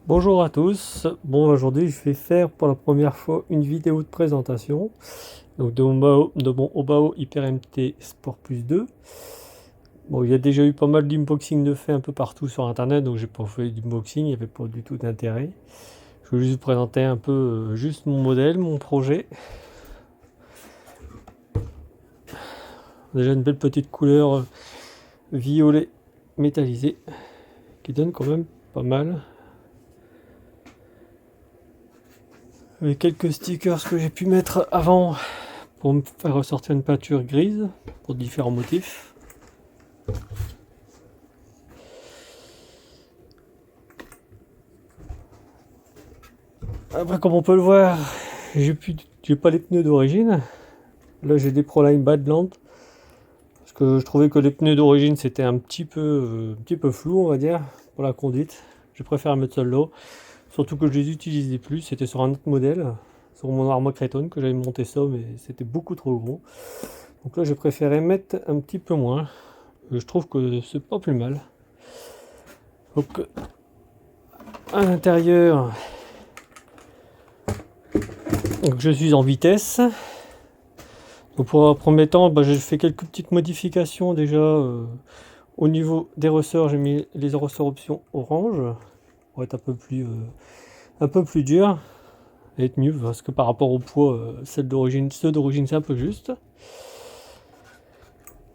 Bonjour à tous. Bon, aujourd'hui, je vais faire pour la première fois une vidéo de présentation donc de mon Obao Hyper MT Sport Plus 2. Bon, il y a déjà eu pas mal d'unboxing de fait un peu partout sur internet, donc j'ai pas fait d'unboxing, il n'y avait pas du tout d'intérêt. Je vais juste vous présenter un peu juste mon modèle, mon projet. Déjà une belle petite couleur violet métallisé qui donne quand même pas mal. Avec quelques stickers que j'ai pu mettre avant pour me faire ressortir une peinture grise pour différents motifs. Après, comme on peut le voir, j'ai pas les pneus d'origine. Là, j'ai des Proline Badland parce que je trouvais que les pneus d'origine c'était un petit peu flou, on va dire, pour la conduite. Je préfère mettre celle-là, surtout que je les utilisais plus. C'était sur un autre modèle, sur mon Arma Creton que j'avais monté ça, mais c'était beaucoup trop gros. Donc là, j'ai préféré mettre un petit peu moins. Je trouve que c'est pas plus mal. Donc, à l'intérieur, je suis en vitesse. Donc pour un premier temps, j'ai fait quelques petites modifications déjà. Au niveau des ressorts, j'ai mis les ressorts options orange pour être un peu plus dur et être mieux parce que par rapport au poids, ceux d'origine c'est un peu juste.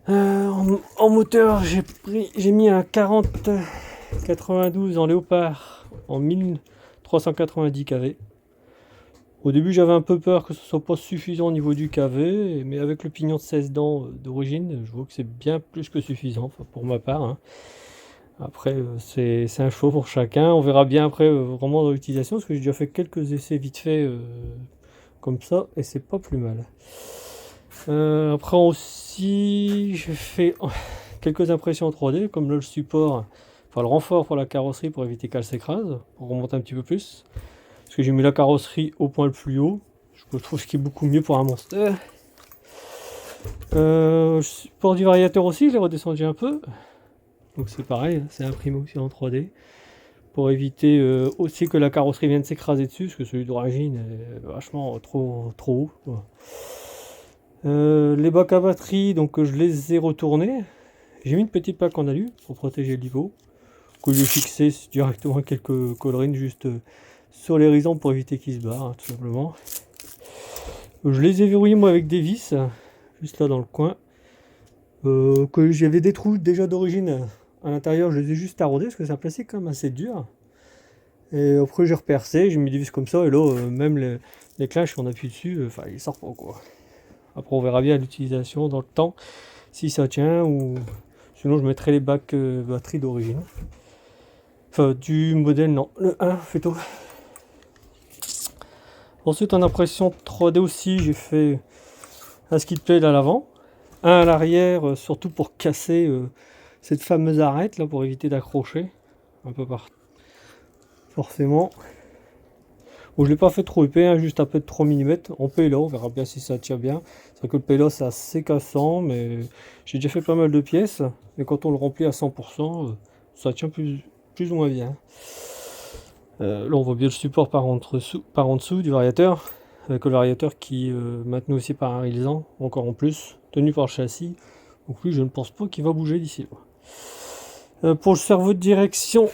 En moteur, j'ai mis un 40-92 en léopard en 1390 kV. Au début, j'avais un peu peur que ce soit pas suffisant au niveau du KV, mais avec le pignon de 16 dents d'origine, je vois que c'est bien plus que suffisant, enfin, pour ma part, hein. Après, c'est un choix pour chacun. On verra bien après vraiment dans l'utilisation, parce que j'ai déjà fait quelques essais vite fait comme ça, et c'est pas plus mal. Après aussi, j'ai fait quelques impressions en 3D, comme là le support, enfin le renfort pour la carrosserie pour éviter qu'elle s'écrase, pour remonter un petit peu plus. Parce que j'ai mis la carrosserie au point le plus haut. Je trouve ce qui est beaucoup mieux pour un Monster. Support du variateur aussi, je l'ai redescendu un peu. Donc c'est pareil, c'est imprimé aussi en 3D. Pour éviter aussi que la carrosserie vienne s'écraser dessus, parce que celui d'origine est vachement trop haut. Les bacs à batterie, donc je les ai retournés. J'ai mis une petite plaque en alu pour protéger le niveau. Que j'ai fixé directement quelques collerines juste sur les horizons pour éviter qu'ils se barrent, tout simplement. Je les ai verrouillés moi avec des vis, juste là dans le coin. Que j'avais des trous déjà d'origine à l'intérieur, je les ai juste arrondis parce que c'est un plastique quand même assez dur. Et après j'ai repercé, j'ai mis des vis comme ça, et là même les clashs on appuie dessus, enfin ils sortent pas quoi. Après on verra bien l'utilisation dans le temps, si ça tient, ou sinon je mettrai les bacs batterie d'origine. Enfin du modèle non, le 1 plutôt. Ensuite en impression 3D aussi, j'ai fait un skid plate à l'avant, un à l'arrière, surtout pour casser cette fameuse arête là, pour éviter d'accrocher un peu partout. Forcément. Bon, je l'ai pas fait trop épais, hein, juste un peu de 3 mm en PLA, on verra bien si ça tient bien. C'est vrai que le PLA c'est assez cassant, mais j'ai déjà fait pas mal de pièces, et quand on le remplit à 100%, ça tient plus ou moins bien. Là on voit bien le support par en dessous du variateur, avec le variateur qui est maintenu aussi par un railisant, encore en plus, tenu par le châssis. Donc lui je ne pense pas qu'il va bouger d'ici là. Pour le cerveau de direction,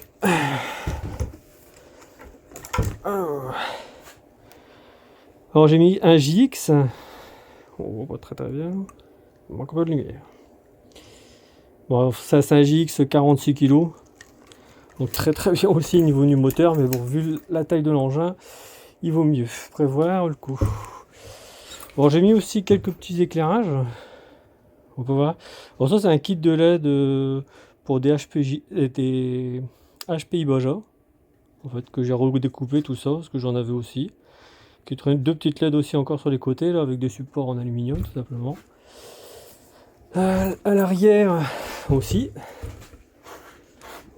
alors j'ai mis un JX, on voit pas très bien, il manque un peu de lumière. Bon, ça c'est un JX 46 kg, donc très bien aussi niveau du moteur, mais bon, vu la taille de l'engin, il vaut mieux prévoir le coup. Bon, j'ai mis aussi quelques petits éclairages, on peut voir. Bon, ça c'est un kit de LED pour des HPI Baja, en fait, que j'ai redécoupé tout ça, parce que j'en avais aussi. Qui traîne deux petites LED aussi encore sur les côtés, là, avec des supports en aluminium, tout simplement. À l'arrière aussi.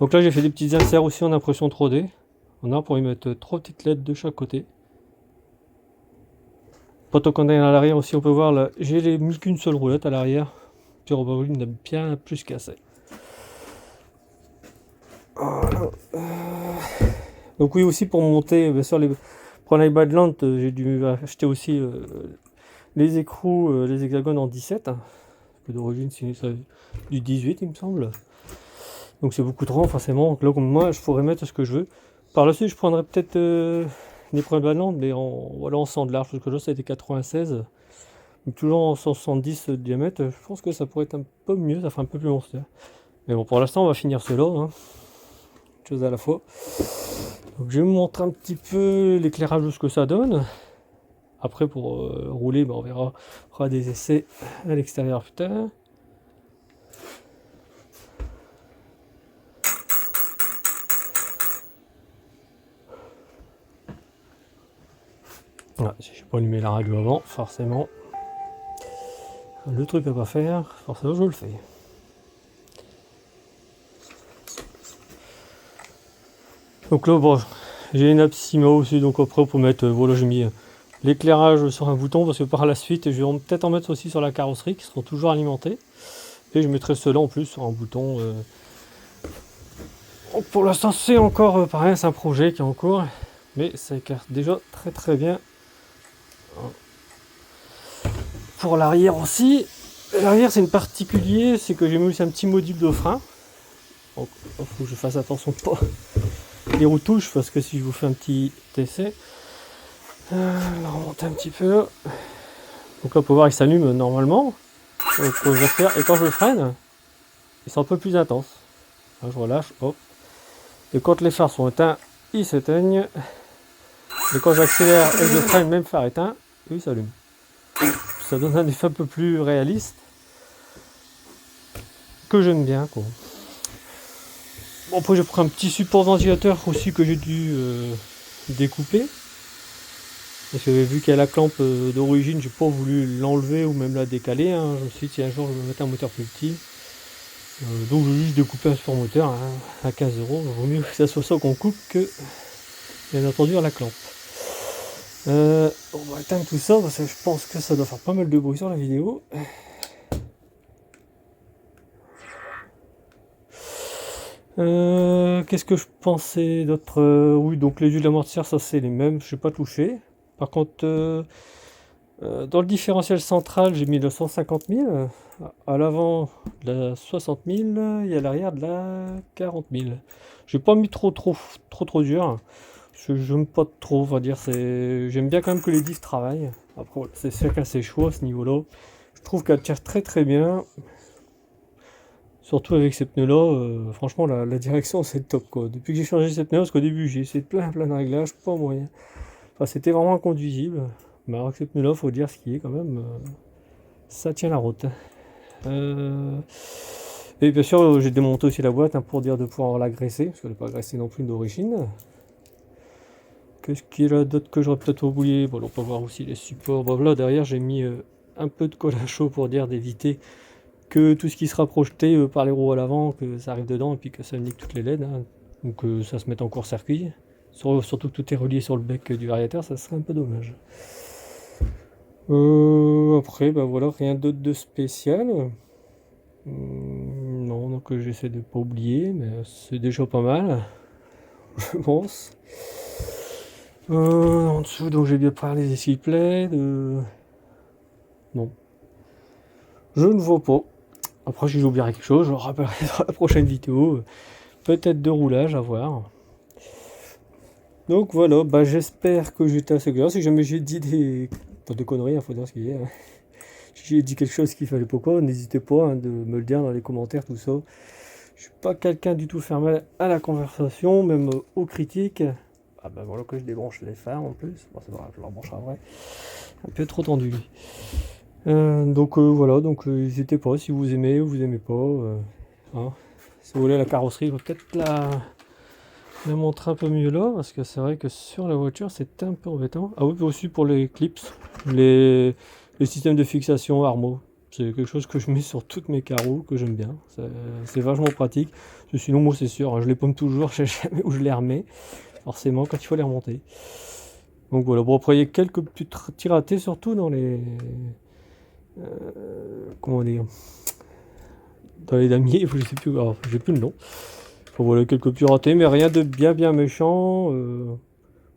Donc là, j'ai fait des petits inserts aussi en impression 3D. On a pour y mettre 3 petites LED de chaque côté. Quand on est à l'arrière aussi, on peut voir là, j'ai mis qu'une seule roulette à l'arrière. Puis il a bien plus cassé. Voilà. Donc oui, aussi pour monter, bien sûr, pour l'iBadland, j'ai dû acheter aussi les écrous, les hexagones en 17. Parce que d'origine, c'est du 18, il me semble. Donc c'est beaucoup trop, forcément. Donc là, comme moi, je pourrais mettre ce que je veux. Par la suite, je prendrais peut-être des premiers Badland, mais en 100 de large, parce que là, ça a été 96. Donc toujours en 170 de diamètre, je pense que ça pourrait être un peu mieux, ça ferait un peu plus monster. Mais bon, pour l'instant, on va finir cela, hein. Une chose à la fois. Donc je vais vous montrer un petit peu l'éclairage de ce que ça donne. Après, pour rouler, on verra, on fera des essais à l'extérieur plus tard. Voilà, si j'ai pas allumé la radio avant, forcément. Le truc à pas faire, forcément je le fais. Donc là, bon, j'ai une Apsima aussi, donc après on peut mettre, voilà, j'ai mis l'éclairage sur un bouton, parce que par la suite, je vais peut-être en mettre aussi sur la carrosserie, qui seront toujours alimentés. Et je mettrai cela en plus sur un bouton. Donc pour l'instant, c'est encore pareil, c'est un projet qui est en cours, mais ça éclaire déjà très très bien. Pour l'arrière aussi, l'arrière c'est une particulier, c'est que j'ai mis aussi un petit module de frein. Donc il faut que je fasse attention pas les roues touchent, parce que si je vous fais un petit essai, on va remonter un petit peu. Donc là, pour voir, il s'allume normalement. Donc, et quand je freine, ils sont un peu plus intenses. Là, je relâche, hop. Et quand les phares sont éteints, ils s'éteignent. Et quand j'accélère et je freine, même phare éteint, eux, ils s'allument. Ça donne un effet un peu plus réaliste, que j'aime bien, quoi. Bon, après, j'ai pris un petit support ventilateur aussi que j'ai dû découper. Parce que vu qu'il y a la clampe d'origine, j'ai pas voulu l'enlever ou même la décaler, hein. Je me suis dit, si un jour je vais mettre un moteur plus petit. Donc j'ai juste découpé un support moteur, hein, à 15 €. Il vaut mieux que ça soit ça qu'on coupe que, bien entendu, à la clampe. On va éteindre tout ça parce que je pense que ça doit faire pas mal de bruit sur la vidéo. Qu'est-ce que je pensais d'autre? Oui, donc les huiles d'amortisseur, ça c'est les mêmes, je n'ai pas touché. Par contre, dans le différentiel central, j'ai mis le 150 000. À l'avant, de la 60 000 et à l'arrière, de la 40 000. J'ai pas mis trop dur. J'aime pas trop, on va dire. J'aime bien quand même que les diffs travaillent. Après, c'est chacun ses choix à ce niveau-là. Je trouve qu'elle tire très très bien. Surtout avec ces pneus-là, franchement, la direction c'est top, quoi. Depuis que j'ai changé ces pneus, parce qu'au début j'ai essayé plein de réglages, pas moyen. Enfin, c'était vraiment inconduisible. Mais avec ces pneus-là, faut dire ce qui est quand même, ça tient la route. Et bien sûr, j'ai démonté aussi la boîte, hein, pour dire de pouvoir la graisser, parce qu'elle n'est pas graissée non plus d'origine. Qu'est-ce qu'il y a d'autre que j'aurais peut-être oublié? Bon, on peut voir aussi les supports. Bon, là derrière, j'ai mis un peu de colle à chaud pour dire d'éviter que tout ce qui sera projeté par les roues à l'avant, que ça arrive dedans et puis que ça nique toutes les LED, hein. Donc ça se mette en court-circuit. Surtout que tout est relié sur le bec du variateur, ça serait un peu dommage. Après, bah voilà, rien d'autre de spécial. Non, donc j'essaie de pas oublier, mais c'est déjà pas mal, je pense. En dessous, donc j'ai bien parlé des essuie-plaies, non. Je ne vois pas. Après, si j'oublierai quelque chose, je le rappellerai dans la prochaine vidéo. Peut-être de roulage, à voir. Donc voilà, bah j'espère que j'étais assez clair. Si jamais j'ai dit des conneries, il faut dire ce qu'il y a, hein. Si j'ai dit quelque chose qu'il fallait pas quoi, n'hésitez pas, hein, de me le dire dans les commentaires, tout ça. Je suis pas quelqu'un du tout fermé à la conversation, même aux critiques. Ah bah voilà que je débranche les phares en plus. Bon, c'est vrai, je le rebrancherai après. Un peu trop tendu lui. Donc voilà, donc n'hésitez pas si vous aimez ou vous aimez pas. Hein. Si vous voulez la carrosserie, je vais peut-être la montrer un peu mieux là, parce que c'est vrai que sur la voiture c'est un peu embêtant. Ah oui, aussi pour les clips, les systèmes de fixation Armo. C'est quelque chose que je mets sur toutes mes carreaux, que j'aime bien. C'est vachement pratique. Sinon, moi c'est sûr, hein, je les paume toujours, je sais jamais où je les remets. Forcément, quand il faut les remonter. Donc voilà, bon après il y a quelques petits ratés, surtout dans les... comment dire, dans les damiers, je sais plus, alors, j'ai plus le nom. Enfin, voilà, quelques petits ratés, mais rien de bien méchant.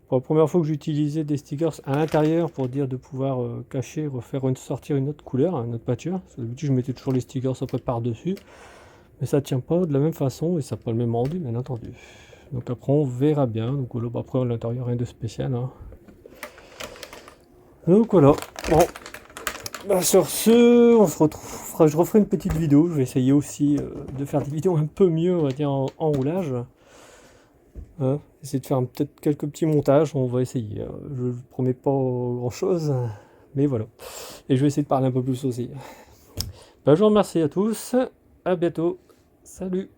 Pour la première fois que j'utilisais des stickers à l'intérieur pour dire de pouvoir cacher, sortir une autre couleur, une autre pâture. D'habitude, je mettais toujours les stickers après par-dessus. Mais ça tient pas de la même façon et ça n'a pas le même rendu, bien entendu. Donc après, on verra bien. Donc voilà, après, à l'intérieur, rien de spécial. Hein. Donc voilà. Bon. Bah, sur ce, on se retrouve. Je referai une petite vidéo. Je vais essayer aussi de faire des vidéos un peu mieux, on va dire, en roulage. Essayer de faire peut-être quelques petits montages. On va essayer. Je ne promets pas grand-chose. Mais voilà. Et je vais essayer de parler un peu plus aussi. Bah, je vous remercie à tous. À bientôt. Salut.